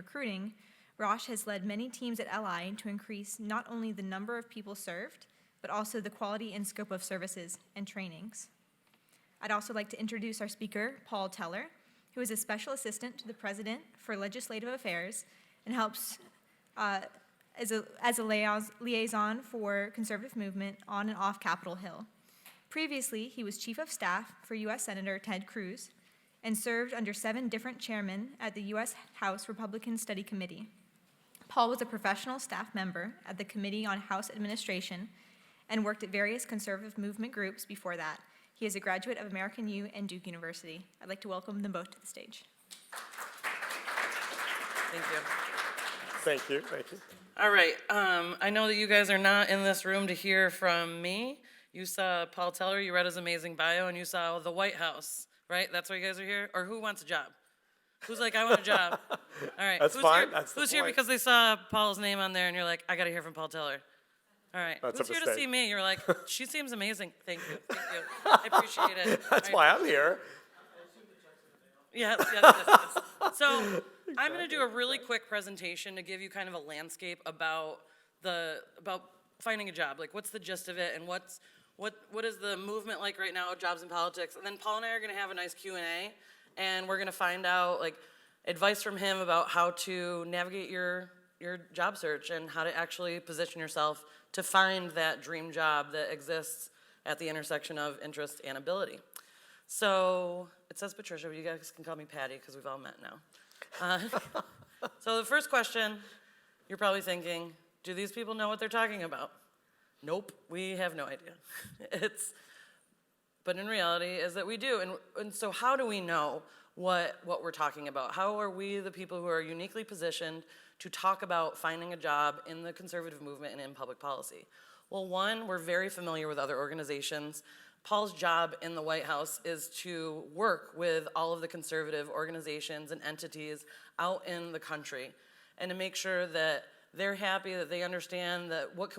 recruiting, Rausch has led many teams at LI to increase not only the number of people served, but also the quality and scope of services and trainings. I'd also like to introduce our speaker, Paul Teller, who is a special assistant to the President for Legislative Affairs and helps as a liaison for conservative movement on and off Capitol Hill. Previously, he was Chief of Staff for U.S. Senator Ted Cruz and served under 7 different chairmen at the U.S. House Republican Study Committee. Paul was a professional staff member at the Committee on House Administration and worked at various conservative movement groups before that. He is a graduate of American U and Duke University. I'd like to welcome them both to the stage. Thank you. Thank you, thank you. All right, I know that you guys are not in this room to hear from me. You saw Paul Teller, you read his amazing bio, and you saw the White House, right? That's why you guys are here? Or who wants a job? Who's like, I want a job? All right. That's who's fine. Here, That's the who's here point. because they saw Paul's name on there and you're like, I gotta hear from Paul Teller? All right. That's who's a here to mistake. see me? You're like, she seems amazing. Thank you. Thank you. I appreciate it. That's All right. why I'm here. Yes. So I'm going to do a really quick presentation to give you kind of a landscape about finding a job. Like, what's the gist of it, and what is the movement like right now, jobs and politics? And then Paul and I are going to have a nice Q&A, and we're going to find out like advice from him about how to navigate your job search and how to actually position yourself to find that dream job that exists at the intersection of interest and ability. So it says Patricia, but you guys can call me Patti because we've all met now. So the first question, you're probably thinking, do these people know what they're talking about? Nope, we have no idea. But in reality is that we do. And so how do we know what we're talking about? How are we the people who are uniquely positioned to talk about finding a job in the conservative movement and in public policy? Well, one, we're very familiar with other organizations. Paul's job in the White House is to work with all of the conservative organizations and entities out in the country and to make sure that they're happy, that they understand that what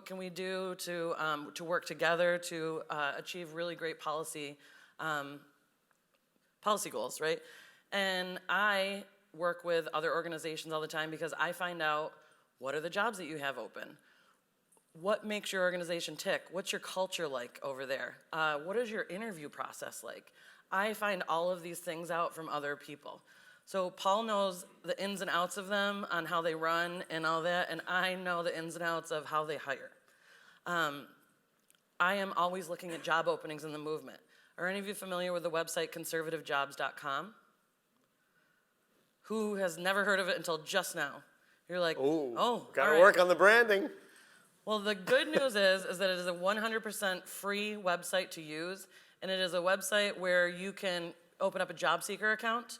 can we do to work together to achieve really great policy goals, right? And I work with other organizations all the time because I find out what are the jobs that you have open. What makes your organization tick? What's your culture like over there? What is your interview process like? I find all of these things out from other people. So Paul knows the ins and outs of them on how they run and all that, and I know the ins and outs of how they hire. I am always looking at job openings in the movement. Are any of you familiar with the website conservativejobs.com? Who has never heard of it until just now? You're like, oh, Gotta work on the branding. Well, the good news is that it is a 100% free website to use, and it is a website where you can open up a job seeker account.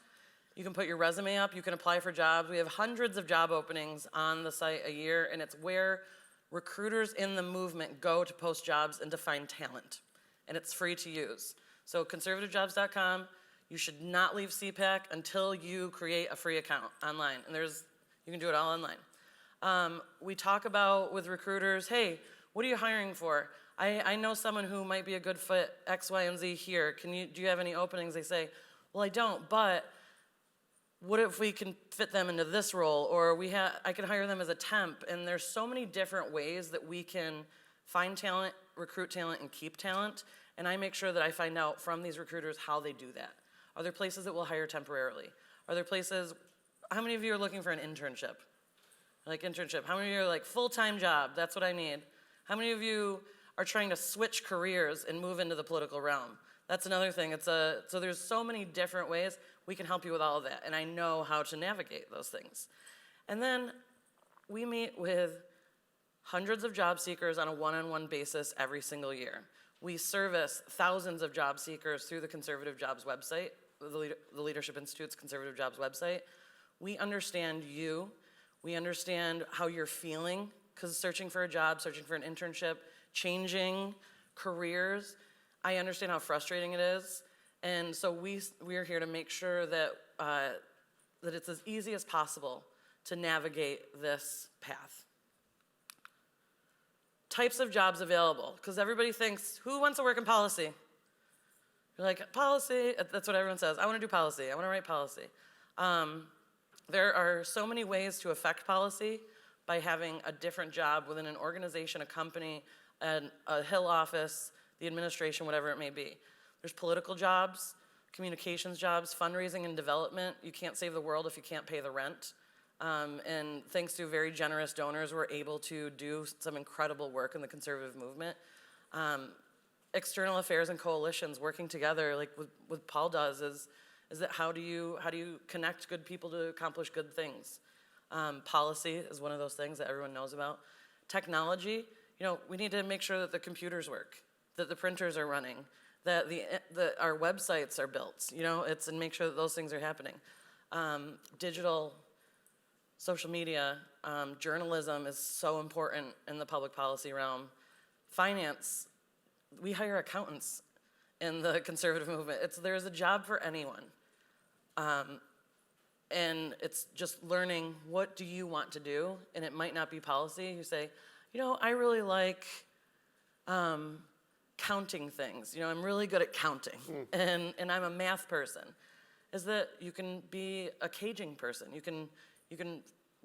You can put your resume up, you can apply for jobs. We have hundreds of job openings on the site a year, and it's where recruiters in the movement go to post jobs and to find talent, and it's free to use. So conservativejobs.com, you should not leave CPAC until you create a free account online, and you can do it all online. We talk about with recruiters, hey, what are you hiring for? I know someone who might be a good fit, X, Y, and Z here. Do you have any openings? They say, well, I don't, but what if we can fit them into this role? Or I can hire them as a temp. And there's so many different ways that we can find talent, recruit talent, and keep talent. And I make sure that I find out from these recruiters how they do that. Are there places that will hire temporarily? Are there places, how many of you are looking for an internship? Like internship. How many of you are like full-time job? That's what I need. How many of you are trying to switch careers and move into the political realm? That's another thing. So there's so many different ways we can help you with all of that, and I know how to navigate those things. And then we meet with hundreds of job seekers on a one-on-one basis every single year. We service thousands of job seekers through the Conservative Jobs website, the Leadership Institute's Conservative Jobs website. We understand you. We understand how you're feeling, because searching for a job, searching for an internship, changing careers, I understand how frustrating it is. And so we are here to make sure that it's as easy as possible to navigate this path. Types of jobs available, because everybody thinks, who wants to work in policy? You're like, policy, that's what everyone says. I want to do policy, I want to write policy. There are so many ways to affect policy by having a different job within an organization, a company, a Hill office, the administration, whatever it may be. There's political jobs, communications jobs, fundraising and development. You can't save the world if you can't pay the rent. And thanks to very generous donors, we're able to do some incredible work in the conservative movement. External affairs and coalitions working together, like what Paul does, is that how do you connect good people to accomplish good things? Policy is one of those things that everyone knows about. Technology, we need to make sure that the computers work, that the printers are running, that our websites are built, and make sure that those things are happening. Digital, social media, journalism is so important in the public policy realm. Finance, we hire accountants in the conservative movement. There's a job for anyone. And it's just learning, what do you want to do? And it might not be policy. You say, I really like counting things. I'm really good at counting, and I'm a math person. Is that you can be a caging person. You can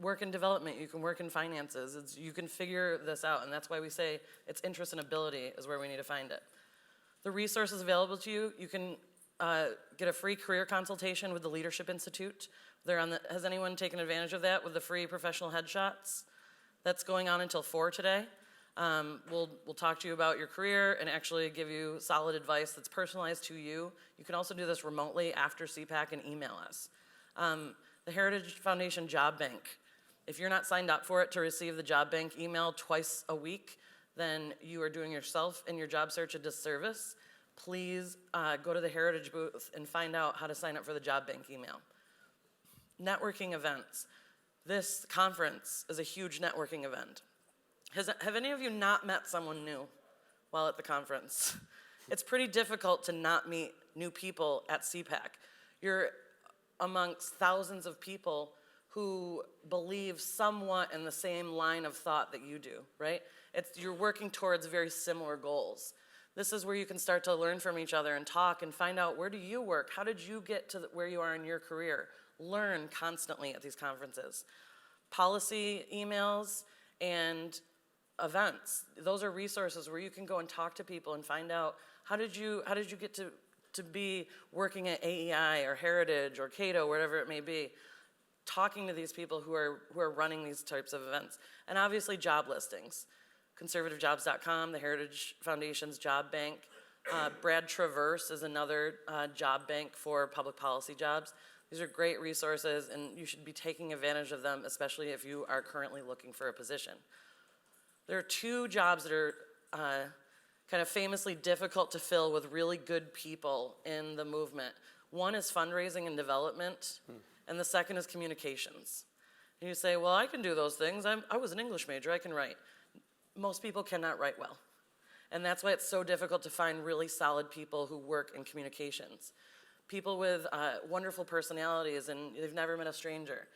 work in development. You can work in finances. You can figure this out, and that's why we say it's interest and ability is where we need to find it. The resources available to you, you can get a free career consultation with the Leadership Institute. Has anyone taken advantage of that with the free professional headshots? That's going on until 4 today. We'll talk to you about your career and actually give you solid advice that's personalized to you. You can also do this remotely after CPAC and email us. The Heritage Foundation Job Bank. If you're not signed up for it to receive the Job Bank email twice a week, then you are doing yourself and your job search a disservice. Please go to the Heritage booth and find out how to sign up for the Job Bank email. Networking events. This conference is a huge networking event. Have any of you not met someone new while at the conference? It's pretty difficult to not meet new people at CPAC. You're amongst thousands of people who believe somewhat in the same line of thought that you do, right? You're working towards very similar goals. This is where you can start to learn from each other and talk and find out, where do you work? How did you get to where you are in your career? Learn constantly at these conferences. Policy emails and events. Those are resources where you can go and talk to people and find out, how did you get to be working at AEI or Heritage or Cato, wherever it may be. Talking to these people who are running these types of events. And obviously job listings. ConservativeJobs.com, the Heritage Foundation's job bank. Brad Traverse is another job bank for public policy jobs. These are great resources, and you should be taking advantage of them, especially if you are currently looking for a position. There are 2 jobs that are kind of famously difficult to fill with really good people in the movement. One is fundraising and development, and the second is communications. And you say, well, I can do those things. I was an English major, I can write. Most people cannot write well. And that's why it's so difficult to find really solid people who work in communications. People with wonderful personalities, and they've never met a stranger.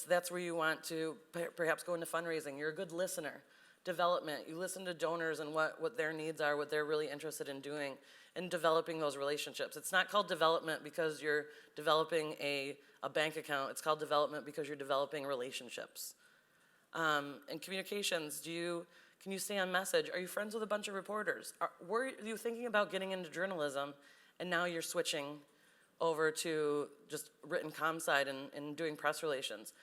That's where you want to perhaps go into fundraising. You're a good listener. Development, you listen to donors and what their needs are, what they're really interested in doing, and developing those relationships. It's not called development because you're developing a bank account. It's called development because you're developing relationships. And communications, can you stay on message? Are you friends with a bunch of reporters? Were you thinking about getting into journalism, and now you're switching over to just written comm side and doing press relations?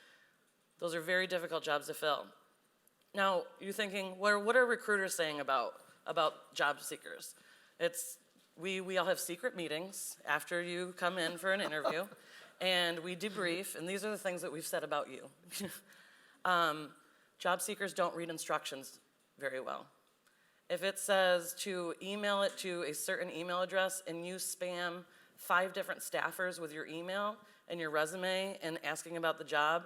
Those are very difficult jobs to fill. Now, you're thinking, what are recruiters saying about job seekers? We all have secret meetings after you come in for an interview, and we debrief, and these are the things that we've said about you. Job seekers don't read instructions very well. If it says to email it to a certain email address and you spam 5 different staffers with your email and your resume and asking about the job,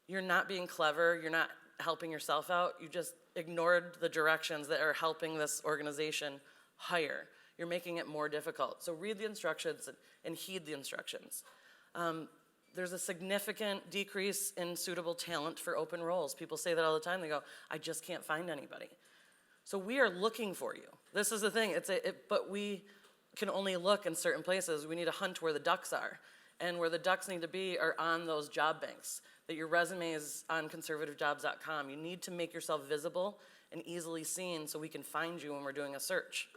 you're not being clever, you're not helping yourself out, you just ignored the directions that are helping this organization hire. You're making it more difficult. So read the instructions and heed the instructions. There's a significant decrease in suitable talent for open roles. People say that all the time. They go, I just can't find anybody. So we are looking for you. This is the thing, but we can only look in certain places. We need to hunt where the ducks are. and where the ducks need to be are on those job banks, that your resume is on conservativejobs.com. You need to make yourself visible and easily seen so we can find you when we're doing a search.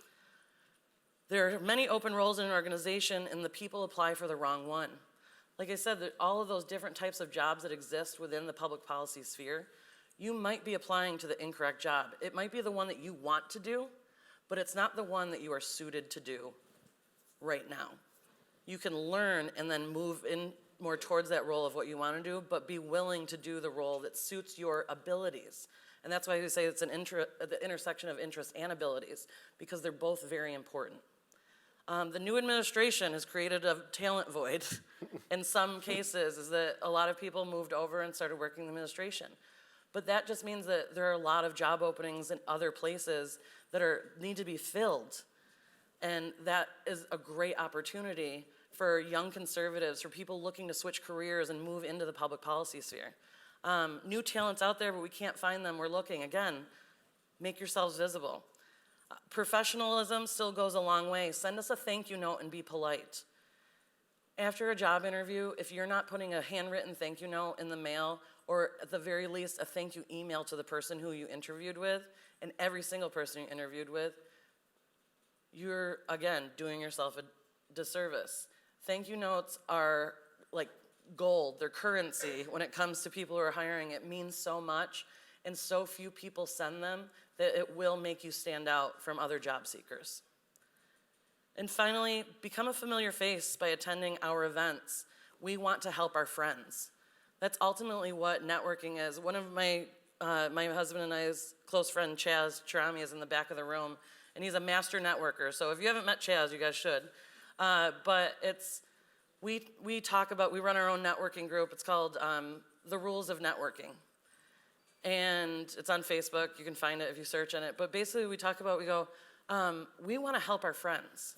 There are many open roles in an organization, and the people apply for the wrong one. Like I said, all of those different types of jobs that exist within the public policy sphere, you might be applying to the incorrect job. It might be the one that you want to do, but it's not the one that you are suited to do right now. You can learn and then move in more towards that role of what you want to do, but be willing to do the role that suits your abilities. And that's why we say it's the intersection of interest and abilities, because they're both very important. The new administration has created a talent void in some cases, is that a lot of people moved over and started working in the administration. But that just means that there are a lot of job openings in other places that need to be filled. And that is a great opportunity for young conservatives, for people looking to switch careers and move into the public policy sphere. New talent's out there, but we can't find them. We're looking. Again, make yourselves visible. Professionalism still goes a long way. Send us a thank you note and be polite. After a job interview, if you're not putting a handwritten thank you note in the mail, or at the very least a thank you email to the person who you interviewed with, and every single person you interviewed with, you're, again, doing yourself a disservice. Thank you notes are like gold, they're currency when it comes to people who are hiring. It means so much, and so few people send them that it will make you stand out from other job seekers. And finally, become a familiar face by attending our events. We want to help our friends. That's ultimately what networking is. One of my husband and I's close friend, Chaz Charami, is in the back of the room, and he's a master networker. So if you haven't met Chaz, you guys should. But we talk about, we run our own networking group. It's called The Rules of Networking. And it's on Facebook. You can find it if you search on it. But basically we talk about, we go, we want to help our friends.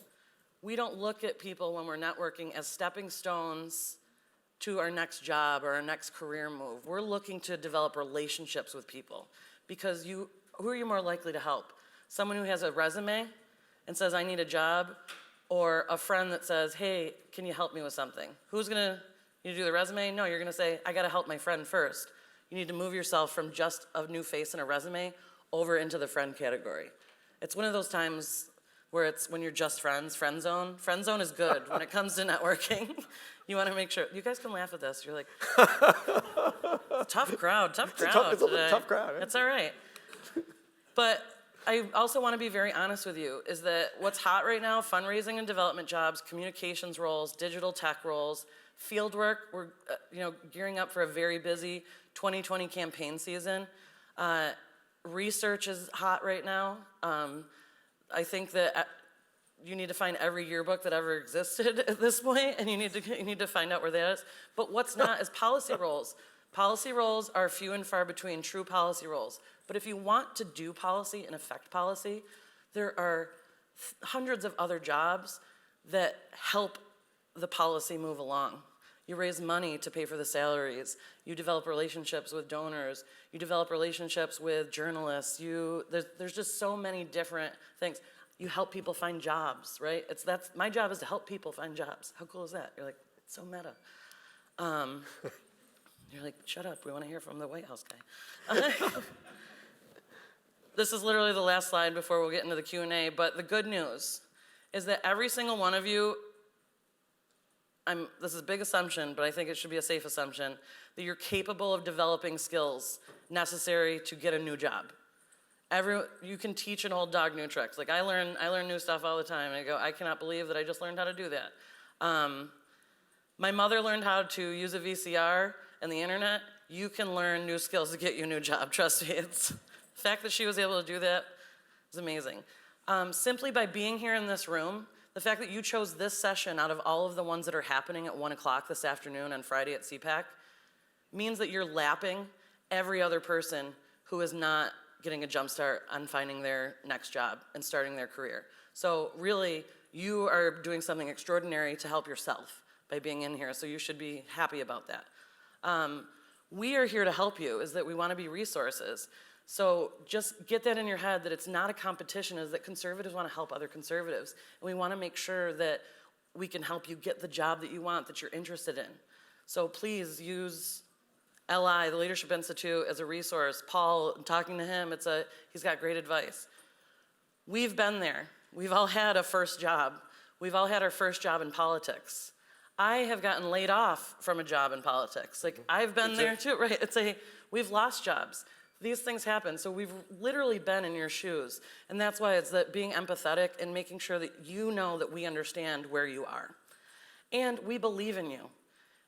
We don't look at people when we're networking as stepping stones to our next job or our next career move. We're looking to develop relationships with people, because who are you more likely to help? Someone who has a resume and says, I need a job, or a friend that says, hey, can you help me with something? Who's gonna, you do the resume? No, you're gonna say, I gotta help my friend first. You need to move yourself from just a new face in a resume over into the friend category. It's one of those times where it's when you're just friends, friend zone. Friend zone is good when it comes to networking. You want to make sure, you guys can laugh at this. You're like, tough crowd It's a today. little tough crowd. It's all right. But I also want to be very honest with you, is that what's hot right now, fundraising and development jobs, communications roles, digital tech roles, field work. We're gearing up for a very busy 2020 campaign season. Research is hot right now. I think that you need to find every yearbook that ever existed at this point, and you need to find out where that is. But what's not is policy roles. Policy roles are few and far between, true policy roles. But if you want to do policy and affect policy, there are hundreds of other jobs that help the policy move along. You raise money to pay for the salaries. You develop relationships with donors. You develop relationships with journalists. There's just so many different things. You help people find jobs, right? My job is to help people find jobs. How cool is that? You're like, it's so meta. You're like, shut up, we want to hear from the White House guy. This is literally the last slide before we'll get into the Q&A, but the good news is that every single one of you, this is a big assumption, but I think it should be a safe assumption, that you're capable of developing skills necessary to get a new job. You can teach an old dog new tricks. Like I learn new stuff all the time, and I go, I cannot believe that I just learned how to do that. My mother learned how to use a VCR and the internet. You can learn new skills to get you a new job, trust me. The fact that she was able to do that is amazing. Simply by being here in this room, the fact that you chose this session out of all of the ones that are happening at 1 o'clock this afternoon on Friday at CPAC means that you're lapping every other person who is not getting a jump start on finding their next job and starting their career. So really, you are doing something extraordinary to help yourself by being in here, so you should be happy about that. We are here to help you, is that we want to be resources. So just get that in your head, that it's not a competition, is that conservatives want to help other conservatives. And we want to make sure that we can help you get the job that you want, that you're interested in. So please use LI, the Leadership Institute, as a resource. Paul, talking to him, he's got great advice. We've been there. We've all had a first job. We've all had our first job in politics. I have gotten laid off from a job in politics. Like, I've been there too, right? We've lost jobs. These things happen, so we've literally been in your shoes. And that's why it's that being empathetic and making sure that you know that we understand where you are. And we believe in you.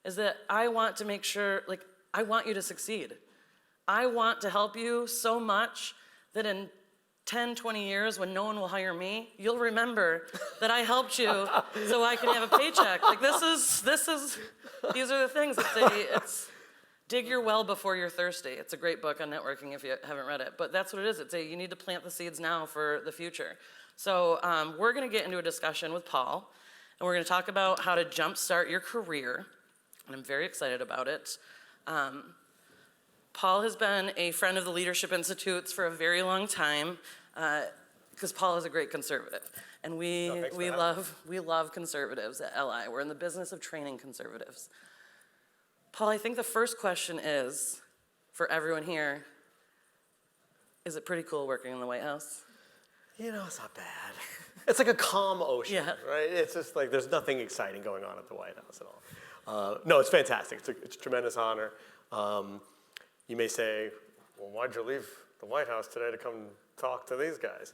Is that I want to make sure, like, I want you to succeed. I want to help you so much that in 10, 20 years, when no one will hire me, you'll remember that I helped you so I can have a paycheck. Like, these are the things. It's dig your well before you're thirsty. It's a great book on networking if you haven't read it. But that's what it is. You need to plant the seeds now for the future. So we're going to get into a discussion with Paul, and we're going to talk about how to jumpstart your career. And I'm very excited about it. Paul has been a friend of the Leadership Institutes for a very long time, because Paul is a great conservative. And we love conservatives at LI. We're in the business of training conservatives. Paul, I think the first question is, for everyone here, is it pretty cool working in the White House? You know, it's not bad. It's like a calm ocean, Yeah. right? It's just like there's nothing exciting going on at the White House at all. No, it's fantastic. It's a tremendous honor. You may say, well, why'd you leave the White House today to come talk to these guys?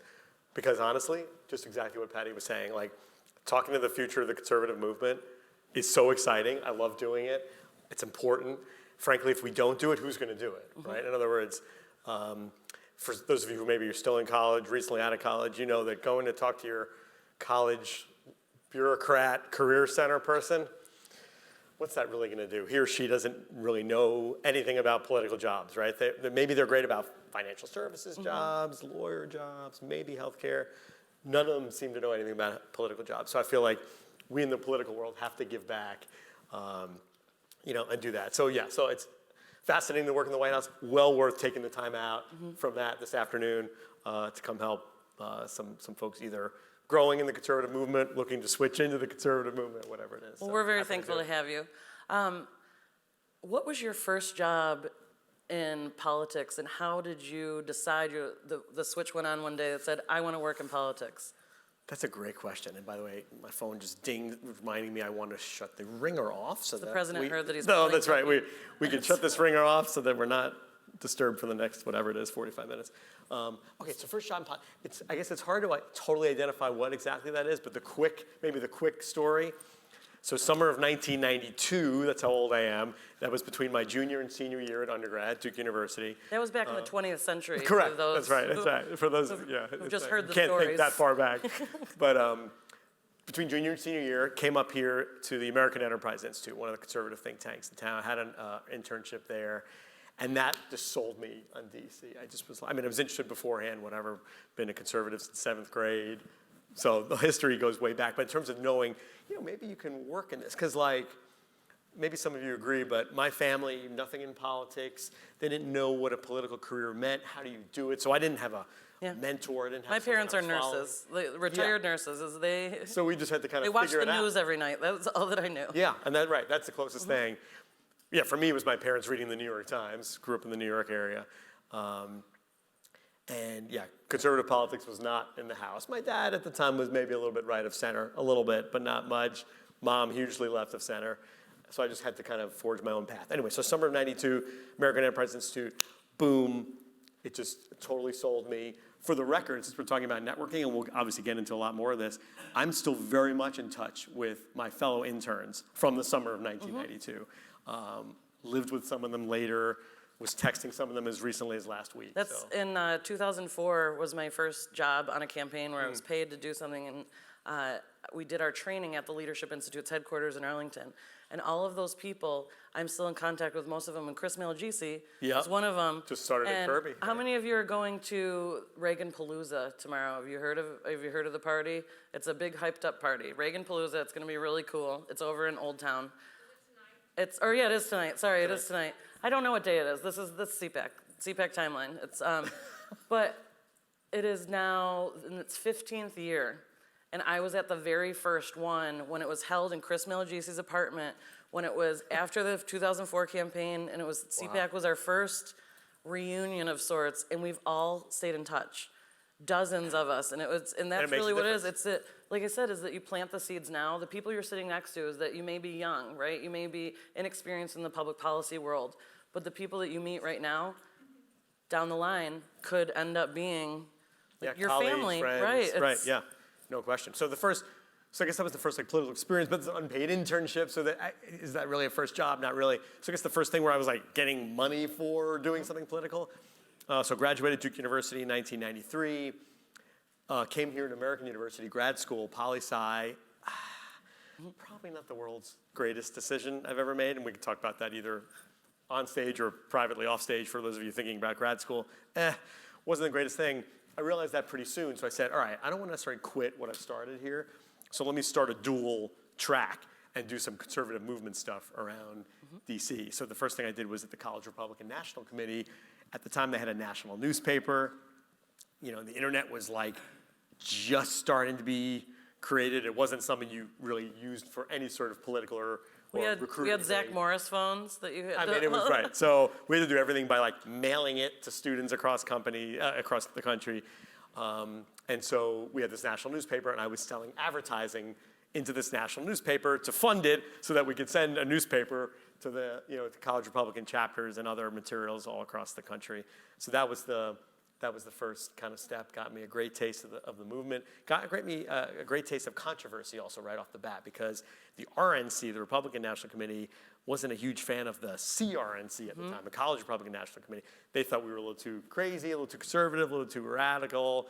Because honestly, just exactly what Patti was saying, like talking to the future of the conservative movement is so exciting. I love doing it. It's important. Frankly, if we don't do it, who's going to do it, right? In other words, for those of you who maybe you're still in college, recently out of college, you know that going to talk to your college bureaucrat, career center person, what's that really going to do? He or she doesn't really know anything about political jobs, right? Maybe they're great about financial services jobs, lawyer jobs, maybe healthcare. None of them seem to know anything about political jobs. So I feel like we in the political world have to give back, and do that. So yeah, so it's fascinating to work in the White House. Well worth taking the time out from that this afternoon to come help some folks either growing in the conservative movement, looking to switch into the conservative movement, whatever it is. Well, we're very thankful to have you. What was your first job in politics, and how did you decide the switch went on one day that said, I want to work in politics? That's a great question. And by the way, my phone just dinged, reminding me I want to shut the ringer off. So the president heard that he's No, that's right. We can shut this ringer off so that we're not disturbed for the next, whatever it is, 45 minutes. Okay, so first job in politics. I guess it's hard to totally identify what exactly that is, but the quick story. So summer of 1992, that's how old I am. That was between my junior and senior year at undergrad, Duke University. That was back in the 20th century. Correct, that's right. For those, who've just heard the can't stories. think that far back. But between junior and senior year, came up here to the American Enterprise Institute, one of the conservative think tanks in town. I had an internship there. And that just sold me on DC. I was interested beforehand, whatever, been a conservative since 7th grade. So the history goes way back. But in terms of knowing, maybe you can work in this. Because maybe some of you agree, but my family, nothing in politics. They didn't know what a political career meant. How do you do it? So I didn't have a mentor. I didn't have my parents are someone I was nurses, retired nurses. So we just had to kind of they watched figure it the out. news every night. That's all that I knew. Yeah, and that's the closest thing. Yeah, for me, it was my parents reading the New York Times. Grew up in the New York area. And yeah, conservative politics was not in the house. My dad at the time was maybe a little bit right of center, a little bit, but not much. Mom, hugely left of center. So I just had to kind of forge my own path. Anyway, so summer of 92, American Enterprise Institute, boom. It just totally sold me. For the record, since we're talking about networking, and we'll obviously get into a lot more of this, I'm still very much in touch with my fellow interns from the summer of 1992. Lived with some of them later, was texting some of them as recently as last week. That's in 2004 was my first job on a campaign where I was paid to do something, and we did our training at the Leadership Institute's headquarters in Arlington. And all of those people, I'm still in contact with most of them, and Chris Malagisi is one of them. Just started at Kirby. How many of you are going to Reagan Palooza tomorrow? Have you heard of the party? It's a big hyped up party. Reagan Palooza, it's gonna be really cool. It's over in Old Town. It is tonight. Sorry, it is tonight. I don't know what day it is. This is CPAC timeline. But it is now in its 15th year, And I was at the very first one when it was held in Chris Malagise's apartment, when it was after the 2004 campaign, and it was CPAC was our first reunion of sorts, and we've all stayed in touch. Dozens of us, and that's really what it is. It's that, like I said, is that you plant the seeds now. The people you're sitting next to is that you may be young, right? You may be inexperienced in the public policy world, but the people that you meet right now, down the line, could end up being your colleagues, family, friends, right? Right, yeah, no question. So I guess that was the first like political experience, but it's an unpaid internship. So is that really a first job? Not really. So I guess the first thing where I was like getting money for doing something political. So graduated Duke University in 1993. Came here to American University, grad school, poli-sci. Probably not the world's greatest decision I've ever made, and we can talk about that either on stage or privately off stage for those of you thinking about grad school. Wasn't the greatest thing. I realized that pretty soon, so I said, all right, I don't want to necessarily quit what I've started here, so let me start a dual track and do some conservative movement stuff around DC. So the first thing I did was at the College Republican National Committee. At the time, they had a national newspaper. You know, the internet was like just starting to be created. It wasn't something you really used for any sort of political or recruiting. We had Zach Morris phones that you had. I mean, it was right. So we had to do everything by like mailing it to students across the country. And so we had this national newspaper, and I was selling advertising into this national newspaper to fund it so that we could send a newspaper to the to college Republican chapters and other materials all across the country. So that was the first kind of step. Got me a great taste of the movement. Got a great taste of controversy also right off the bat, because the RNC, the Republican National Committee, wasn't a huge fan of the CRNC at the time, the College Republican National Committee. They thought we were a little too crazy, a little too conservative, a little too radical.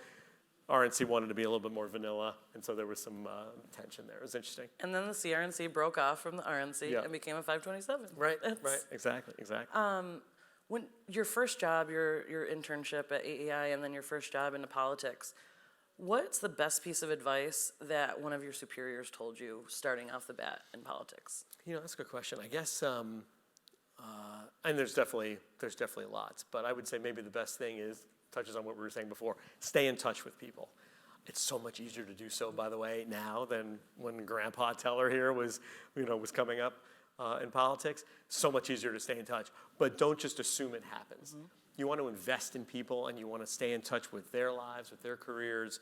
RNC wanted to be a little bit more vanilla, and so there was some tension there. It was interesting. And then the CRNC broke off from the RNC and became a 527. Right, exactly. When your first job, your internship at AEI, and then your first job into politics, what's the best piece of advice that one of your superiors told you starting off the bat in politics? That's a good question. I guess, and there's definitely lots, but I would say maybe the best thing touches on what we were saying before, stay in touch with people. It's so much easier to do so, by the way, now than when Grandpa Teller here was coming up in politics. So much easier to stay in touch. But don't just assume it happens. You want to invest in people, and you want to stay in touch with their lives, with their careers.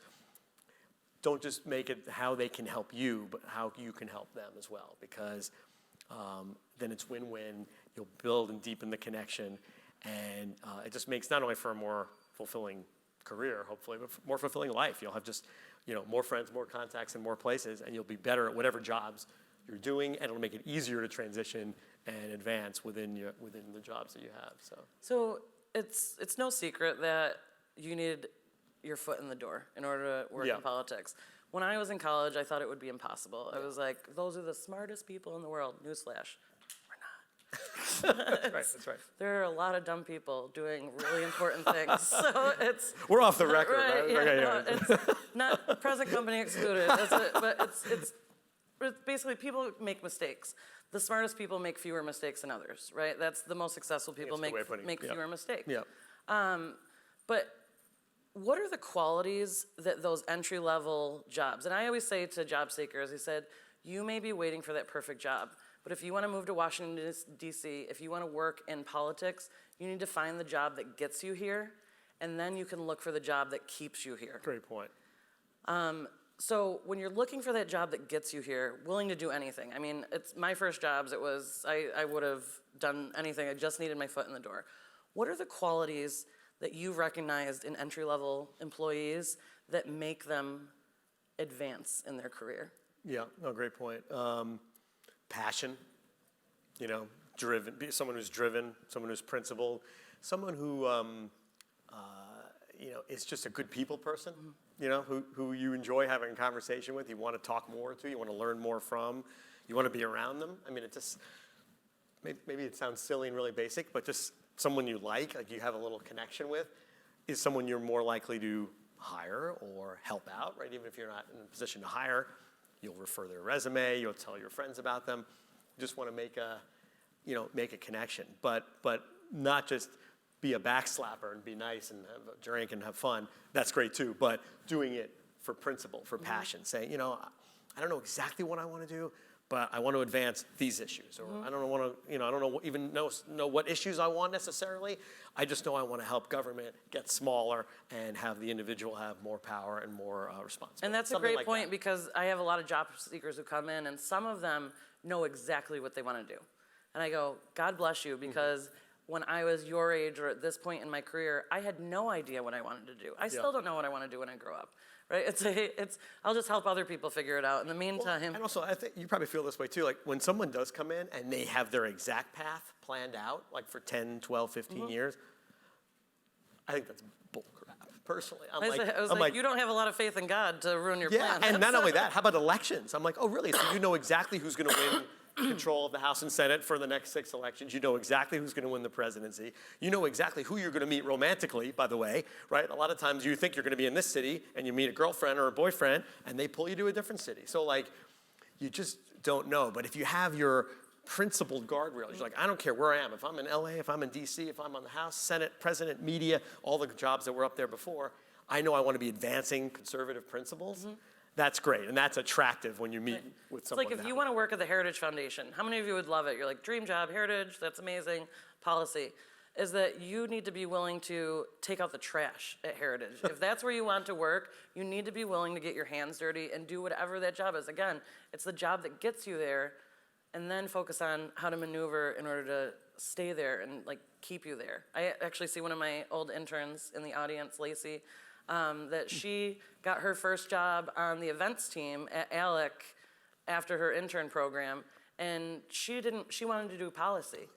Don't just make it how they can help you, but how you can help them as well, because then it's win-win. You'll build and deepen the connection, and it just makes not only for a more fulfilling career, hopefully, but more fulfilling life. You'll have just, more friends, more contacts in more places, and you'll be better at whatever jobs you're doing, and it'll make it easier to transition and advance within the jobs that you have. So it's no secret that you need your foot in the door in order to work in politics. When I was in college, I thought it would be impossible. I was like, those are the smartest people in the world. Newsflash. That's right. There are a lot of dumb people doing really important things. So we're off the record, right? Yeah, okay, no, it's not present company excluded. But it's basically people make mistakes. The smartest people make fewer mistakes than others, right? That's the most successful people make fewer mistakes. Yeah. But what are the qualities that those entry-level jobs, and I always say to job seekers, I said, you may be waiting for that perfect job, but if you want to move to Washington, D.C., if you want to work in politics, you need to find the job that gets you here, and then you can look for the job that keeps you here. Great point. So when you're looking for that job that gets you here, willing to do anything. I mean, it's my first jobs, I would have done anything. I just needed my foot in the door. What are the qualities that you've recognized in entry-level employees that make them advance in their career? Yeah, no, great point. Passion, driven, be someone who's driven, someone who's principled, someone who, is just a good people person, who you enjoy having a conversation with, you want to talk more to, you want to learn more from, you want to be around them. I mean, it just, maybe it sounds silly and really basic, but just someone you like you have a little connection with, is someone you're more likely to hire or help out, right? Even if you're not in a position to hire, you'll refer their resume, you'll tell your friends about them. You just want to make a connection, but not just be a backslapper and be nice and have a drink and have fun. That's great too, but doing it for principle, for passion, saying, you know, I don't know exactly what I want to do, but I want to advance these issues, or I don't want to, you know, I don't know even know what issues I want necessarily. I just know I want to help government get smaller and have the individual have more power and more responsibility. And that's Something a great like point that. because I have a lot of job seekers who come in and some of them know exactly what they want to do. And I go, God bless you, because when I was your age or at this point in my career, I had no idea what I wanted to do. I still don't know what I want to do when I grow up. Right? I'll just help other people figure it out. In the meantime, And also, I think you probably feel this way too. Like when someone does come in and they have their exact path planned out, like for 10, 12, 15 years, I think that's bullcrap. Personally, I was like, you don't have a lot of faith in God to ruin your yeah, plan. and not only that, how about elections? I'm like, oh, really? So you know exactly who's going to win control of the House and Senate for the next 6 elections. You know exactly who's going to win the presidency. You know exactly who you're going to meet romantically, by the way, right? A lot of times you think you're going to be in this city and you meet a girlfriend or a boyfriend and they pull you to a different city. So like, you just don't know. But if you have your principled guardrails, you're like, I don't care where I am. If I'm in LA, if I'm in DC, if I'm on the House, Senate, President, media, all the jobs that were up there before, I know I want to be advancing conservative principles. That's great, and that's attractive when you meet with someone. It's like if you want to work at the Heritage Foundation, how many of you would love it? You're like, dream job, Heritage, that's amazing, policy. Is that you need to be willing to take out the trash at Heritage. If that's where you want to work, you need to be willing to get your hands dirty and do whatever that job is. Again, it's the job that gets you there, and then focus on how to maneuver in order to stay there and like keep you there. I actually see one of my old interns in the audience, Lacey, that she got her first job on the events team at ALEC after her intern program, and she wanted to do policy,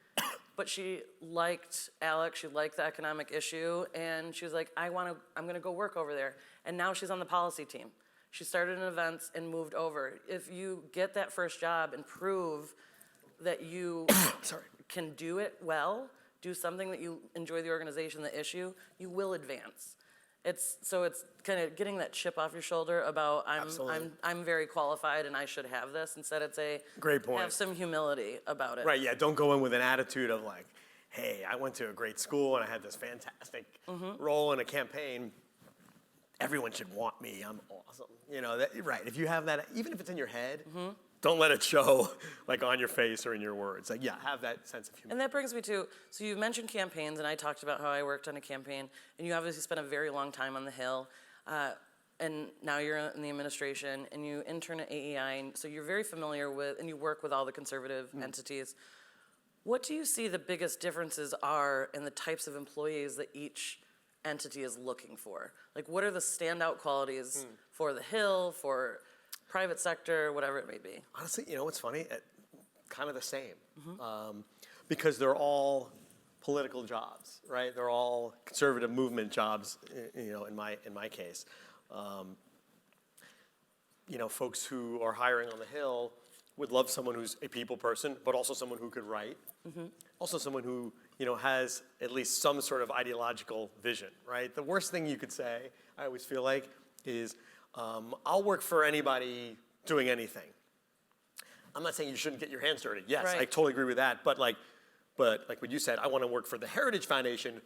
but she liked ALEC, she liked the economic issue, and she was like, I'm gonna go work over there, and now she's on the policy team. She started in events and moved over. If you get that first job and prove that you can do it well, do something that you enjoy the organization, the issue, you will advance. It's kind of getting that chip off your shoulder about I'm very qualified and I should have this. Instead, it's great point. Have some humility about it. Right, yeah, don't go in with an attitude of like, hey, I went to a great school and I had this fantastic role in a campaign. Everyone should want me, I'm awesome. You know, right, if you have that, even if it's in your head, don't let it show like on your face or in your words. Like, yeah, have that sense of humility. And that brings me to, so you mentioned campaigns, and I talked about how I worked on a campaign, and you obviously spent a very long time on the Hill, and now you're in the administration, and you intern at AEI, and so you're very familiar with, and you work with all the conservative entities. What do you see the biggest differences are in the types of employees that each entity is looking for? Like, what are the standout qualities for the Hill, for private sector, whatever it may be? Honestly, you know what's funny? Kind of the same. Because they're all political jobs, right? They're all conservative movement jobs, you know, in my case. You know, folks who are hiring on the Hill would love someone who's a people person, but also someone who could write. Also someone who, you know, has at least some sort of ideological vision, right? The worst thing you could say, I always feel like, is I'll work for anybody doing anything. I'm not saying you shouldn't get your hands dirty. Yes, Right. I totally agree with that. But like what you said, I want to work for the Heritage Foundation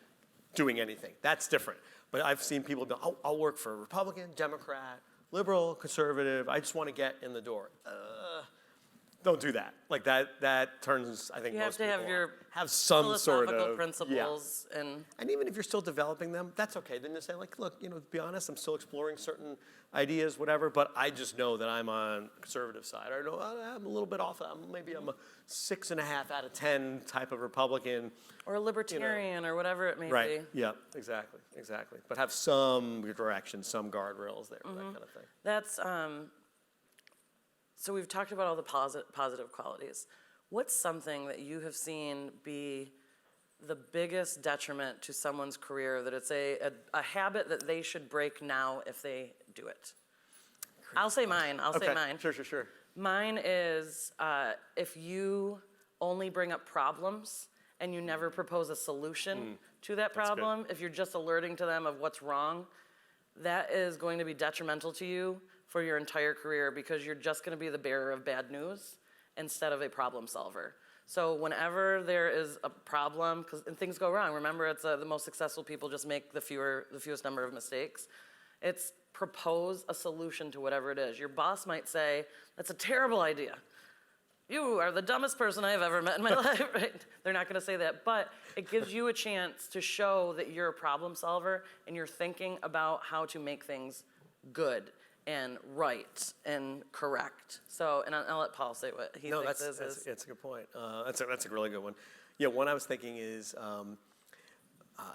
doing anything. That's different. But I've seen people go, I'll work for Republican, Democrat, liberal, conservative. I just want to get in the door. Don't do that. Like that turns, I think, You have most to have people your off. Have some sort philosophical of principles, and And even if you're still developing them, that's okay. Then just say, like, look, you know, to be honest, I'm still exploring certain ideas, whatever, but I just know that I'm on the conservative side. Or no, I'm a little bit off. Maybe I'm a 6.5 out of 10 type of Republican. or a libertarian, or whatever it may be. Right, yeah, exactly. But have some direction, some guardrails there, that kind of thing. That's, so we've talked about all the positive qualities. What's something that you have seen be the biggest detriment to someone's career, that it's a habit that they should break now if they do it? I'll say mine. Say mine. Sure. Mine is if you only bring up problems and you never propose a solution to that problem, if you're just alerting to them of what's wrong, that is going to be detrimental to you for your entire career, because you're just going to be the bearer of bad news instead of a problem solver. So whenever there is a problem, and things go wrong, remember, it's the most successful people just make the fewest number of mistakes. It's propose a solution to whatever it is. Your boss might say, that's a terrible idea. You are the dumbest person I've ever met in my life, right? They're not gonna say that, but it gives you a chance to show that you're a problem solver and you're thinking about how to make things good and right and correct. So, and I'll let Paul say what he thinks is. That's a good point. That's a really good one. Yeah, one I was thinking is,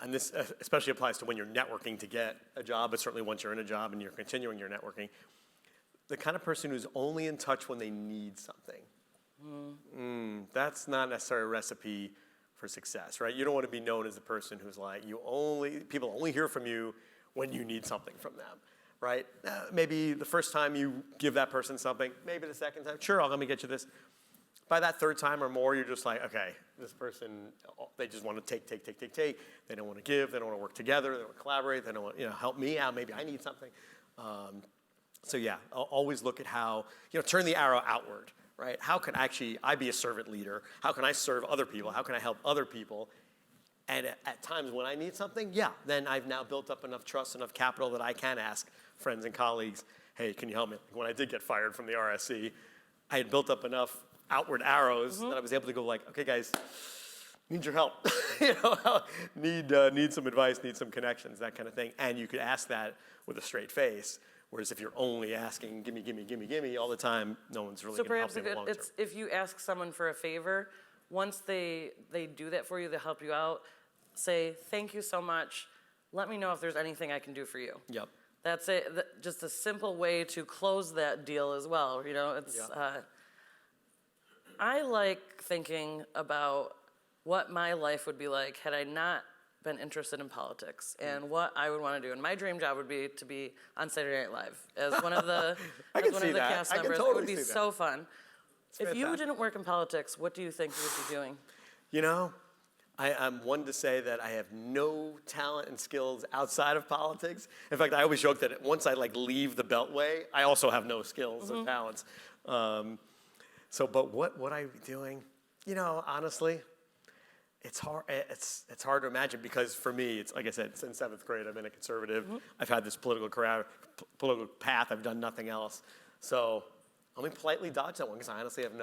and this especially applies to when you're networking to get a job, but certainly once you're in a job and you're continuing your networking, the kind of person who's only in touch when they need something. That's not necessarily a recipe for success, right? You don't want to be known as the person who's like, people only hear from you when you need something from them, right? Maybe the first time you give that person something, maybe the second time, sure, let me get you this. By that third time or more, you're just like, okay, this person, they just want to take. They don't want to give, they don't want to work together, they don't want to collaborate, they don't want, help me out, maybe I need something. So yeah, I'll always look at how, turn the arrow outward, right? How can I be a servant leader? How can I serve other people? How can I help other people? And at times when I need something, then I've now built up enough trust, enough capital that I can ask friends and colleagues, hey, can you help me? When I did get fired from the RSC, I had built up enough outward arrows that I was able to go like, okay guys, need your help. Need some advice, need some connections, that kind of thing. And you could ask that with a straight face. Whereas if you're only asking, gimme all the time, no one's really going to help you in the long term. If you ask someone for a favor, once they do that for you, they help you out, say, thank you so much. Let me know if there's anything I can do for you. Yep. That's it. Just a simple way to close that deal as well. I like thinking about what my life would be like had I not been interested in politics and what I would want to do. And my dream job would be to be on Saturday Night Live as one of the cast members. It would be so fun. If you didn't work in politics, what do you think you would be doing? I'm one to say that I have no talent and skills outside of politics. In fact, I always joke that once I leave the Beltway, I also have no skills and talents. But what I'd be doing, honestly, it's hard. It's hard to imagine because for me, it's like I said, since 7th grade, I've been a conservative. I've had this political path. I've done nothing else. So let me politely dodge that one because I honestly have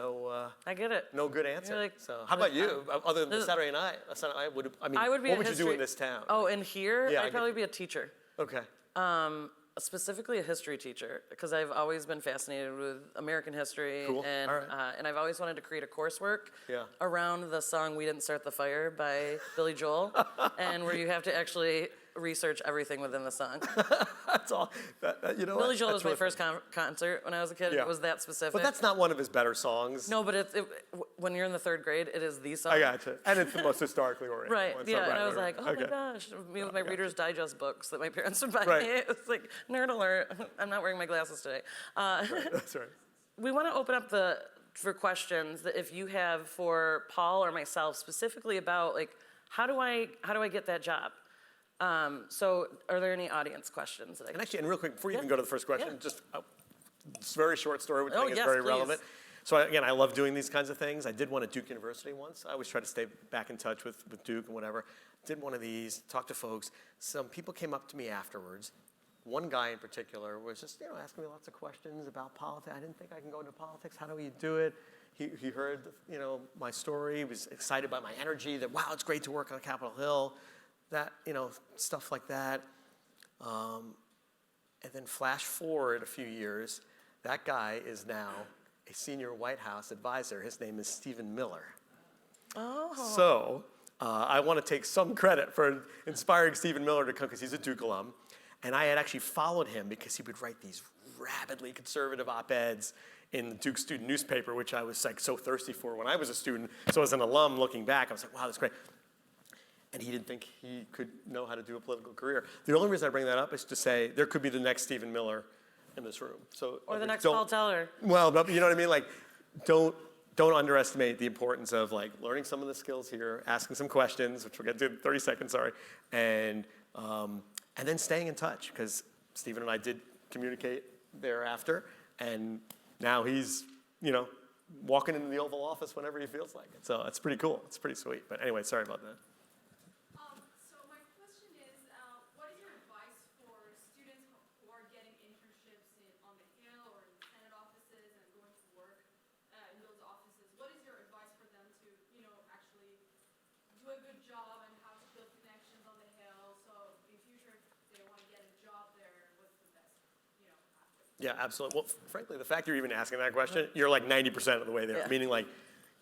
I get it. no good answer. How about you? Other than Saturday night, what would you do in this town? Oh, in here, I'd probably be a teacher. Okay. Specifically a history teacher, because I've always been fascinated with American history. Cool. And, all right. And I've always wanted to create a coursework around the song We Didn't Start the Fire by Billy Joel, and where you have to actually research everything within the song. That's all. Billy Joel was my first concert when I was a kid. It was that specific. But that's not one of his better songs. No, but when you're in the 3rd grade, it is the song. I gotcha. And it's the most historically oriented right, one. So, and I was like, oh my gosh. Me with my Reader's Digest books that my parents would buy me. It's like, nerd alert. I'm not wearing my glasses today. That's right. We want to open up for questions that if you have for Paul or myself specifically about how do I get that job? So are there any audience questions? And real quick, before you even go to the first question, just a very short story, which I think is yes, very please. relevant. So again, I love doing these kinds of things. I did one at Duke University once. I always try to stay back in touch with Duke and whatever. Did one of these, talked to folks. Some people came up to me afterwards. One guy in particular was just, asking me lots of questions about politics. I didn't think I can go into politics. How do we do it? He heard, my story. He was excited by my energy that, wow, it's great to work on Capitol Hill. That, stuff like that. And then flash forward a few years, that guy is now a senior White House advisor. His name is Stephen Miller. Oh. So I want to take some credit for inspiring Stephen Miller to come because he's a Duke alum. And I had actually followed him because he would write these rabidly conservative op-eds in the Duke student newspaper, which I was so thirsty for when I was a student. So as an alum looking back, I was like, wow, that's great. And he didn't think he could know how to do a political career. The only reason I bring that up is to say there could be the next Stephen Miller in this room. Or the next Paul Teller. Well, you know what I mean? Don't underestimate the importance of learning some of the skills here, asking some questions, which we'll get to in 30 seconds, sorry, and then staying in touch because Stephen and I did communicate thereafter, and now he's walking into the Oval Office whenever he feels like it. So it's pretty cool. It's pretty sweet. But anyway, sorry about that. So my question is, what is your advice for students who are getting do a good job and how to build connections on the hill. So in future, if they want to get a job there, what's the best, pathway? Yeah, absolutely. Well, frankly, the fact you're even asking that question, you're like 90% of the way there. Yeah. Meaning like,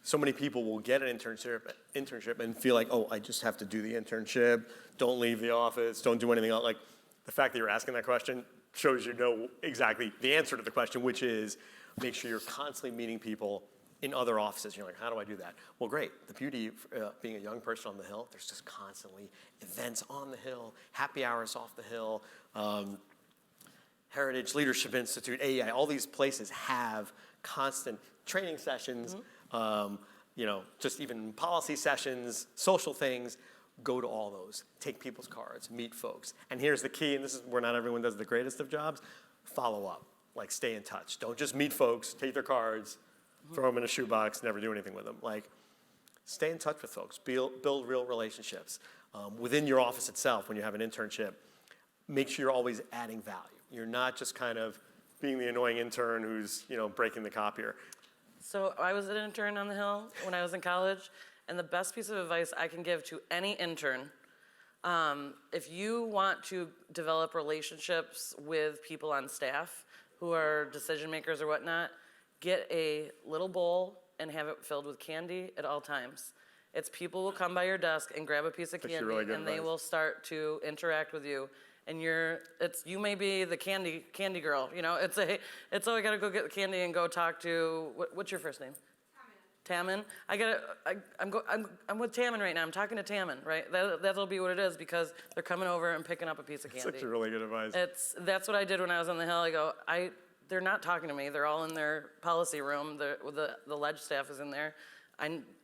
so many people will get an internship and feel like, oh, I just have to do the internship, don't leave the office, don't do anything else. Like, the fact that you're asking that question shows you know exactly the answer to the question, which is make sure you're constantly meeting people in other offices. You're like, how do I do that? Well, great. The beauty of being a young person on the Hill, there's just constantly events on the Hill, happy hours off the Hill, Heritage Leadership Institute, AEI, all these places have constant training sessions, just even policy sessions, social things. Go to all those, take people's cards, meet folks. And here's the key, and this is where not everyone does the greatest of jobs, follow up, like stay in touch. Don't just meet folks, take their cards, throw them in a shoebox, never do anything with them. Like, stay in touch with folks, build real relationships. Within your office itself, when you have an internship, make sure you're always adding value. You're not just kind of being the annoying intern who's, breaking the copier. So I was an intern on the Hill when I was in college, and the best piece of advice I can give to any intern, if you want to develop relationships with people on staff who are decision makers or whatnot, get a little bowl and have it filled with candy at all times. It's people will come by your desk and grab a piece of That's candy, really good and they advice. will start to interact with you. And you may be the candy girl, it's I gotta go get the candy and go talk to, what's your first name? Tammin. I'm with Tammin right now. I'm talking to Tammin, right? That'll be what it is because they're coming over and picking up a piece of candy. That's actually really good advice. That's what I did when I was on the Hill. They're not talking to me. They're all in their policy room. The ledge staff is in there.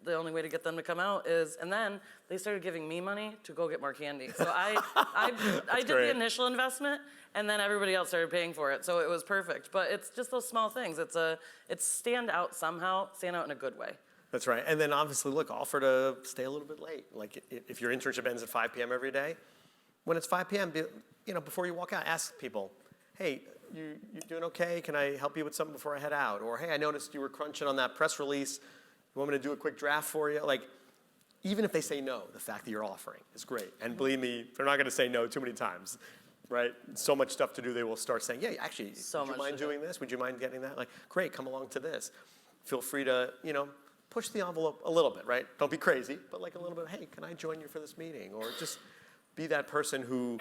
The only way to get them to come out is, and then they started giving me money to go get more candy. So I did great. the initial investment, and then everybody else started paying for it. So it was perfect. But it's just those small things. It's stand out somehow, stand out in a good way. That's right. And then obviously, look, offer to stay a little bit late. Like if your internship ends at 5 p.m. every day, when it's 5 p.m., before you walk out, ask people, hey, you doing okay? Can I help you with something before I head out? Or, hey, I noticed you were crunching on that press release. You want me to do a quick draft for you? Like, even if they say no, the fact that you're offering is great. And believe me, they're not going to say no too many times, right? So much stuff to do, they will start saying, yeah, actually, would you mind doing this? Would you mind getting that? Like, great, come along to this. Feel free to, push the envelope a little bit, right? Don't be crazy, but like a little bit, hey, can I join you for this meeting? Or just be that person who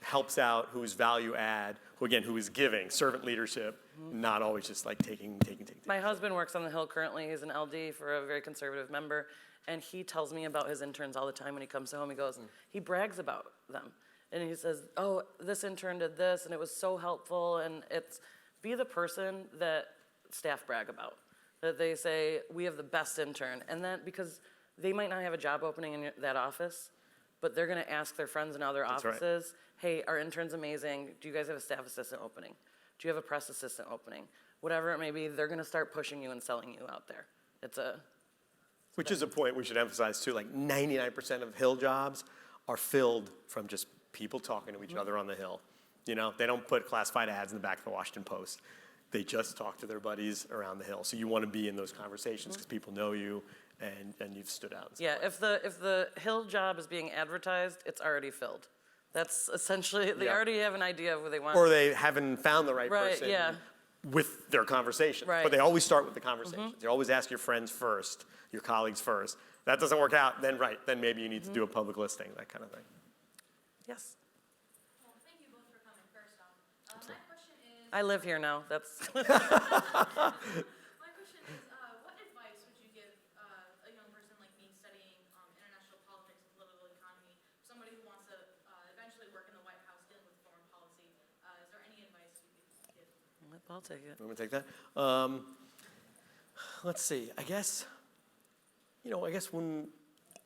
helps out, who's value add, who is giving, servant leadership, not always just like taking. My husband works on the Hill currently. He's an LD for a very conservative member, and he tells me about his interns all the time when he comes home. He goes, he brags about them. And he says, oh, this intern did this, and it was so helpful. And be the person that staff brag about. That they say, we have the best intern. And then, because they might not have a job opening in that office, but they're gonna ask their friends in other offices, hey, our intern's amazing. Do you guys have a staff assistant opening? Do you have a press assistant opening? Whatever it may be, they're gonna start pushing you and selling you out there. Which is a point we should emphasize too, like 99% of Hill jobs are filled from just people talking to each other on the Hill. They don't put classified ads in the back of the Washington Post. They just talk to their buddies around the Hill. So you want to be in those conversations because people know you and you've stood out. Yeah, if the Hill job is being advertised, it's already filled. That's essentially, they already have an idea of who they want. Or they haven't found the right person yeah. with their conversation. Right. But they always start with the conversation. You always ask your friends first, your colleagues first. That doesn't work out, then maybe you need to do a public listing, that kind of thing. Yes. Well, thank you both for coming first off. My question is, I live here now. That's what advice would you give a young person like me studying international politics and political economy, somebody who wants to eventually work in the White House dealing with foreign policy? Is there any advice you could give? I'll take it. Want me to take that? Let's see. I guess when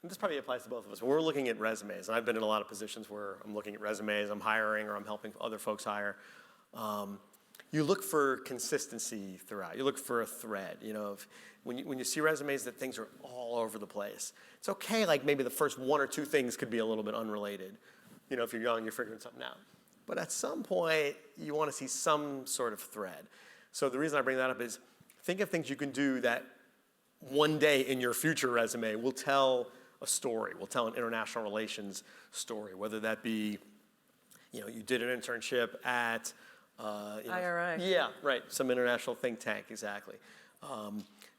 this probably applies to both of us. When we're looking at resumes, and I've been in a lot of positions where I'm looking at resumes, I'm hiring, or I'm helping other folks hire. You look for consistency throughout. You look for a thread. When you see resumes that things are all over the place, it's okay. Like maybe the first one or two things could be a little bit unrelated. If you're young, you're figuring something out. But at some point, you want to see some sort of thread. So the reason I bring that up is think of things you can do that one day in your future resume will tell a story. We'll tell an international relations story, whether that be, you did an internship at IRI. Yeah, right. Some international think tank, exactly.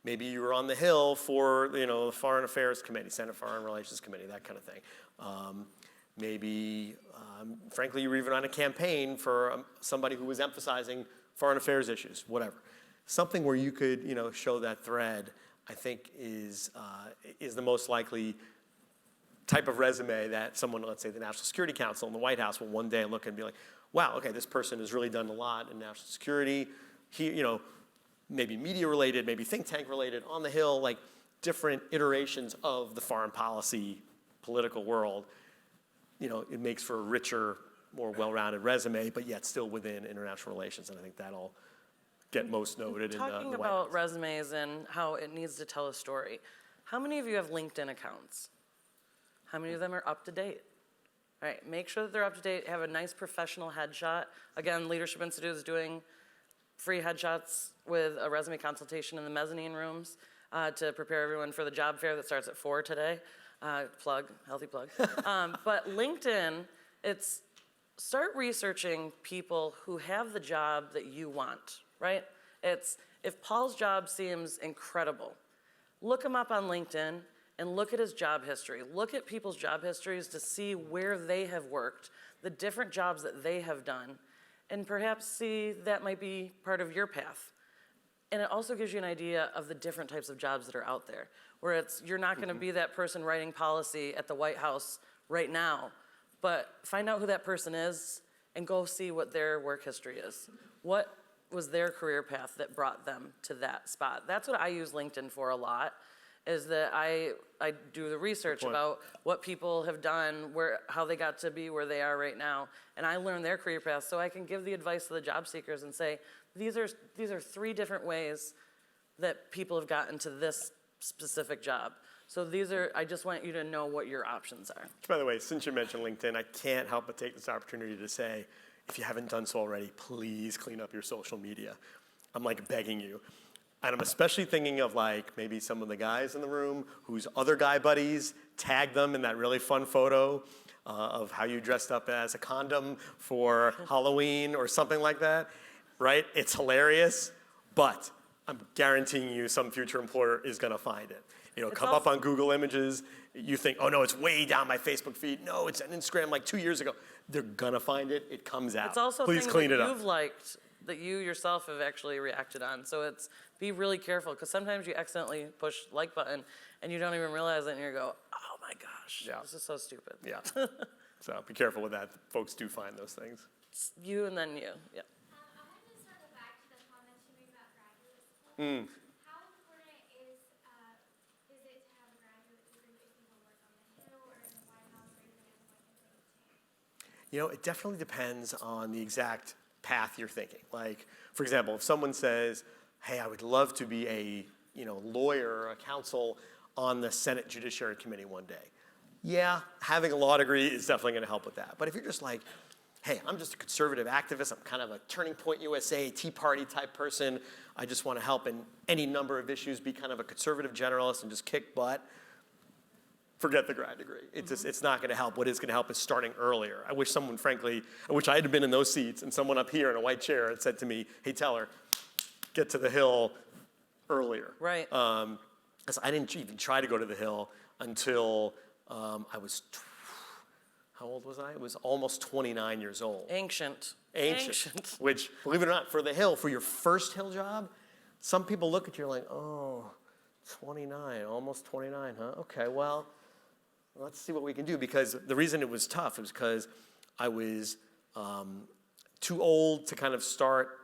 Maybe you were on the Hill for the Foreign Affairs Committee, Senate Foreign Relations Committee, that kind of thing. Maybe, frankly, you were even on a campaign for somebody who was emphasizing foreign affairs issues, whatever. Something where you could show that thread, I think, is the most likely type of resume that someone, let's say the National Security Council in the White House, will one day look and be like, wow, okay, this person has really done a lot in national security. He, maybe media related, maybe think tank related, on the Hill, like different iterations of the foreign policy political world. It makes for a richer, more well-rounded resume, but yet still within international relations, and I think that'll get most noted in the White Talking House. about resumes and how it needs to tell a story, how many of you have LinkedIn accounts? How many of them are up to date? All right, make sure that they're up to date, have a nice professional headshot. Again, Leadership Institute is doing free headshots with a resume consultation in the mezzanine rooms to prepare everyone for the job fair that starts at 4 today. Healthy plug. But LinkedIn, start researching people who have the job that you want, right? If Paul's job seems incredible, look him up on LinkedIn and look at his job history. Look at people's job histories to see where they have worked, the different jobs that they have done, and perhaps see that might be part of your path. And it also gives you an idea of the different types of jobs that are out there, where you're not gonna be that person writing policy at the White House right now, but find out who that person is and go see what their work history is. What was their career path that brought them to that spot? That's what I use LinkedIn for a lot, is that I do the research about what people have done, how they got to be where they are right now, and I learn their career path so I can give the advice to the job seekers and say, these are 3 different ways that people have gotten to this specific job. So I just want you to know what your options are. By the way, since you mentioned LinkedIn, I can't help but take this opportunity to say, if you haven't done so already, please clean up your social media. I'm like begging you. And I'm especially thinking of like maybe some of the guys in the room whose other guy buddies tag them in that really fun photo of how you dressed up as a condom for Halloween or something like that, right? It's hilarious, but I'm guaranteeing you some future employer is gonna find it. Come up on Google Images, you think, oh no, it's way down my Facebook feed. No, it's on Instagram like 2 years ago. They're gonna find it, it comes out. It's also Please things clean that it up. you've liked that you yourself have actually reacted on. So be really careful, because sometimes you accidentally push like button and you don't even realize it and you go, oh my gosh, this is so stupid. Yeah, so be careful with that. Folks do find those things. It's you and then you, yeah. I wanted to circle back to the comments you made about graduate school. How important is it to have a graduate degree if you work on the Hill or in the White House or even in like a think tank? It definitely depends on the exact path you're thinking. Like, for example, if someone says, hey, I would love to be a lawyer or a counsel on the Senate Judiciary Committee one day. Yeah, having a law degree is definitely gonna help with that. But if you're just like, hey, I'm just a conservative activist, I'm kind of a Turning Point USA, Tea Party type person, I just wanna help in any number of issues, be kind of a conservative generalist and just kick butt, forget the grad degree. It's not gonna help. What is gonna help is starting earlier. I wish I had been in those seats and someone up here in a white chair had said to me, hey, Teller, get to the Hill earlier. Right. So I didn't even try to go to the Hill until I was, how old was I? I was almost 29 years old. Ancient. Which, believe it or not, for the Hill, for your first Hill job, some people look at you like, oh, 29, almost 29, huh? Okay, well, let's see what we can do. Because the reason it was tough was because I was too old to kind of start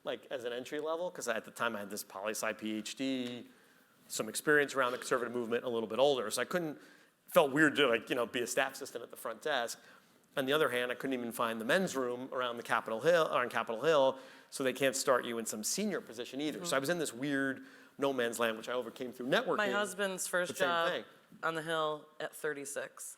like as an entry level, because at the time I had this poli-sci PhD, some experience around the conservative movement, a little bit older. So felt weird to be a staff assistant at the front desk. On the other hand, I couldn't even find the men's room around Capitol Hill, so they can't start you in some senior position either. So I was in this weird no man's land, which I overcame through networking. My husband's first job on the Hill at 36.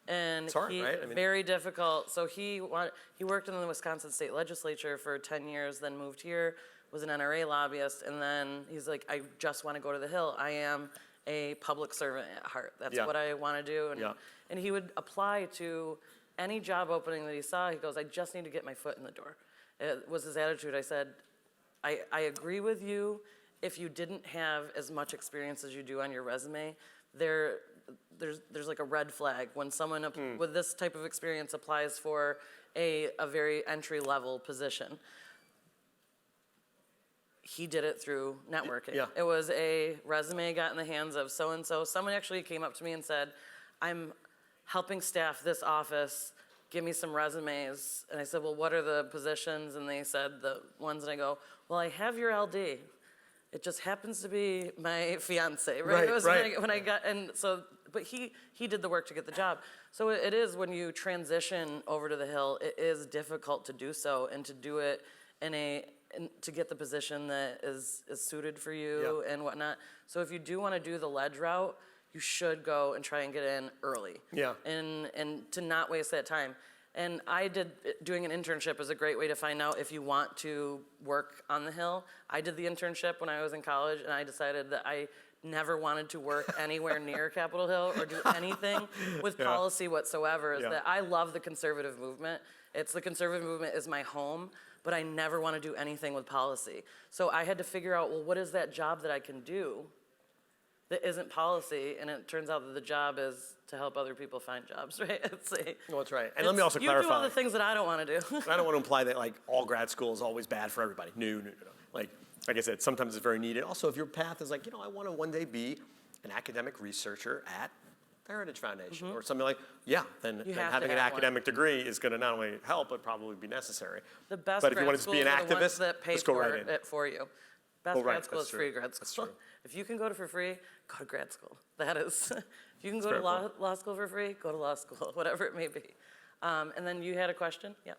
And it's hard, right? Very difficult. So he worked in the Wisconsin State Legislature for 10 years, then moved here, was an NRA lobbyist, and then he's like, I just want to go to the Hill. I am a public servant at heart. That's Yeah. what I want to do. Yeah. And he would apply to any job opening that he saw. He goes, I just need to get my foot in the door. It was his attitude. I said, I agree with you if you didn't have as much experience as you do on your resume. There's like a red flag when someone with this type of experience applies for a very entry-level position. He did it through networking. Yeah. It was a resume got in the hands of so-and-so. Someone actually came up to me and said, I'm helping staff this office, give me some resumes. And I said, well, what are the positions? And they said the ones, and I go, well, I have your LD. It just happens to be my fiance, right? Right, It was right. when I got, and so, but he did the work to get the job. So it is when you transition over to the Hill, it is difficult to do so and to do it to get the position that is suited for you and whatnot. So if you do want to do the ledge route, you should go and try and get in early. Yeah. And to not waste that time. And doing an internship is a great way to find out if you want to work on the Hill. I did the internship when I was in college, and I decided that I never wanted to work anywhere near Capitol Hill or do anything with policy whatsoever. Is that I love the conservative movement. The conservative movement is my home, but I never want to do anything with policy. So I had to figure out, well, what is that job that I can do that isn't policy? And it turns out that the job is to help other people find jobs, right? No, that's right. And let me also you clarify. do all the things that I don't want to do. I don't want to imply that like all grad school is always bad for everybody. No. Like I said, sometimes it's very needed. Also, if your path is like, I want to one day be an academic researcher at the Heritage Foundation or something like, then have to having an have academic degree is going to not only help, but probably be necessary. The best But if you grad wanted to be an schools are the ones activist, that pay just go for right in. it for you. Best Well, right, grad school that's is free true. grad That's school. true. If you can go to for free, go to grad school. That is, if you can go That's to a fair law school for free, go to law school, whatever it may be. And then you had a question? Yeah.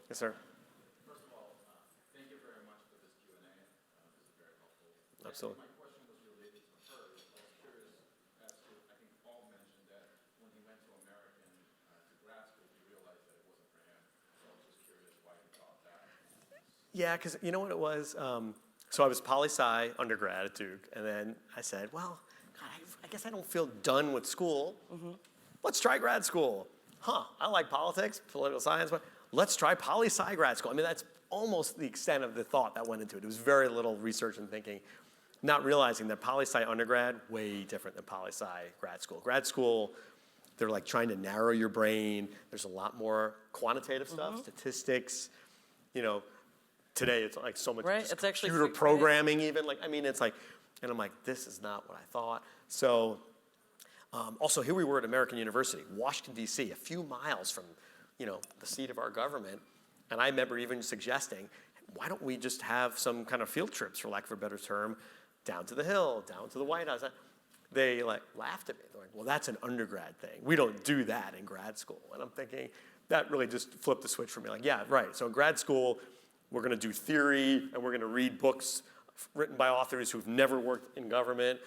Yes, sir. First of all, thank you very much for this Q&A. This is very helpful. Absolutely. My question was related to hers. I was curious as to, I think Paul mentioned that when he went to American to grad school, he realized that it wasn't for him. So I was just curious why he thought that. Yeah, because you know what it was? So I was poli-sci undergrad at Duke, and then I said, well, God, I guess I don't feel done with school. Let's try grad school. I like politics, political science, but let's try poli-sci grad school. I mean, that's almost the extent of the thought that went into it. It was very little research and thinking, not realizing that poli-sci undergrad, way different than poli-sci grad school. Grad school, they're like trying to narrow your brain. There's a lot more quantitative stuff, statistics, Today it's like so much Right, just it's actually computer free, programming even. It's like, and I'm like, this is not what I thought. So also here we were at American University, Washington, D.C., a few miles from, the seat of our government. And I remember even suggesting, why don't we just have some kind of field trips, for lack of a better term, down to the Hill, down to the White House. They laughed at me. They're like, well, that's an undergrad thing. We don't do that in grad school. And I'm thinking, that really just flipped the switch for me. Like, yeah, right. So in grad school, we're going to do theory, and we're going to read books written by authors who've never worked in government,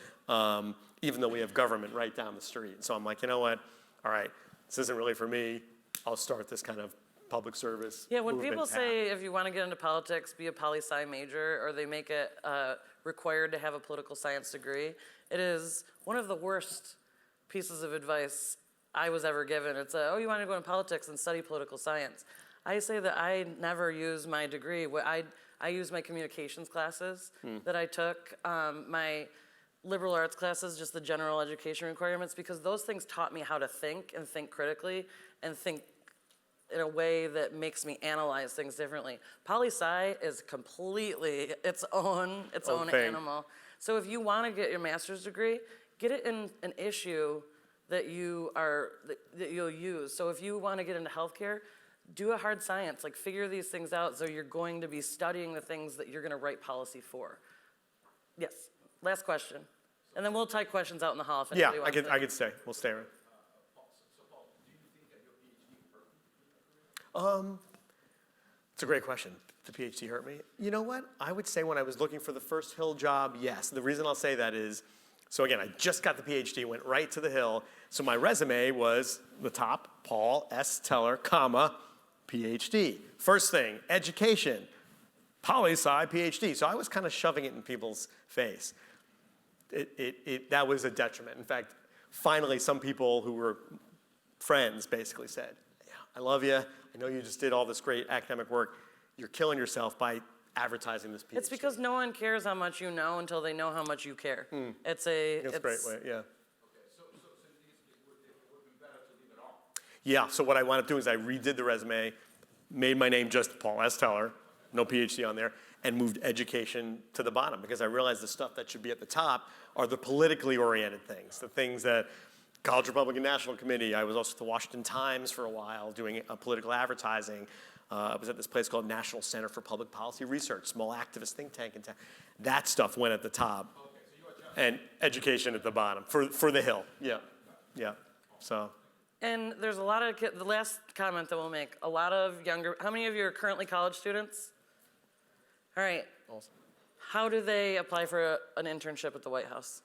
even though we have government right down the street. So I'm like, you know what? All right, this isn't really for me. I'll start this kind of public service. Yeah, when movement people path. say if you want to get into politics, be a poli-sci major, or they make it required to have a political science degree, it is one of the worst pieces of advice I was ever given. It's you want to go into politics and study political science. I say that I never use my degree. I use my communications classes that I took, my liberal arts classes, just the general education requirements, because those things taught me how to think and think critically and think in a way that makes me analyze things differently. Poli-sci is completely its own thing. animal. So if you want to get your master's degree, get it in an issue that you'll use. So if you want to get into healthcare, do a hard science, figure these things out so you're going to be studying the things that you're going to write policy for. Yes, last question. And then we'll take questions out in the hall if Yeah, anybody wants to. I could stay. We'll stay around. So Paul, do you think that your PhD hurt you? It's a great question. The PhD hurt me. You know what? I would say when I was looking for the first Hill job, yes. The reason I'll say that is, so again, I just got the PhD, went right to the Hill. So my resume was the top, Paul S. Teller, comma, PhD. First thing, education, poli-sci, PhD. So I was kind of shoving it in people's face. that was a detriment. In fact, finally, some people who were friends basically said, yeah, I love you. I know you just did all this great academic work. You're killing yourself by advertising this PhD. It's because no one cares how much you know until they know how much you care. That's a great way, yeah. Okay, so it would have been better to leave it off. Yeah, so what I wound up doing is I redid the resume, made my name just Paul S. Teller, no PhD on there, and moved education to the bottom because I realized the stuff that should be at the top are the politically oriented things, the things that College Republican National Committee. I was also at the Washington Times for a while doing political advertising. I was at this place called National Center for Public Policy Research, small activist think tank in town. That stuff went at the top. Okay, so you adjust. And education at the bottom for the Hill. Yeah, yeah. So And there's a lot of, the last comment that we'll make, a lot of younger, how many of you are currently college students? All right. awesome. How do they apply for an internship at the White House?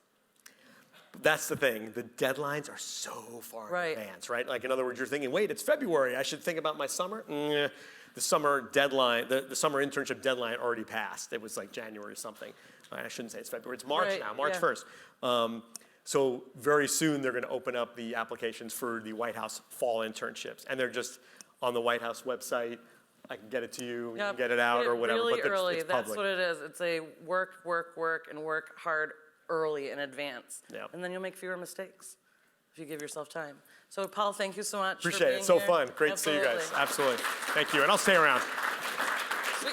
That's the thing. The deadlines are so far Right. in advance, right? Like in other words, you're thinking, wait, it's February. I should think about my summer. The summer deadline, the summer internship deadline already passed. It was like January or something. I shouldn't say it's February. It's March Right, now, March yeah. 1st. So very soon they're going to open up the applications for the White House fall internships, and they're just on the White House website. I can get it to you. You can get it out or whatever. Really but early. it's That's public. what it is. It's a work, and work hard early in advance. Yeah. And then you'll make fewer mistakes if you give yourself time. So Paul, thank you so much. Appreciate for it. being It's so here. fun. Great to see you guys. Absolutely. Thank you. And I'll stay around. Sweet.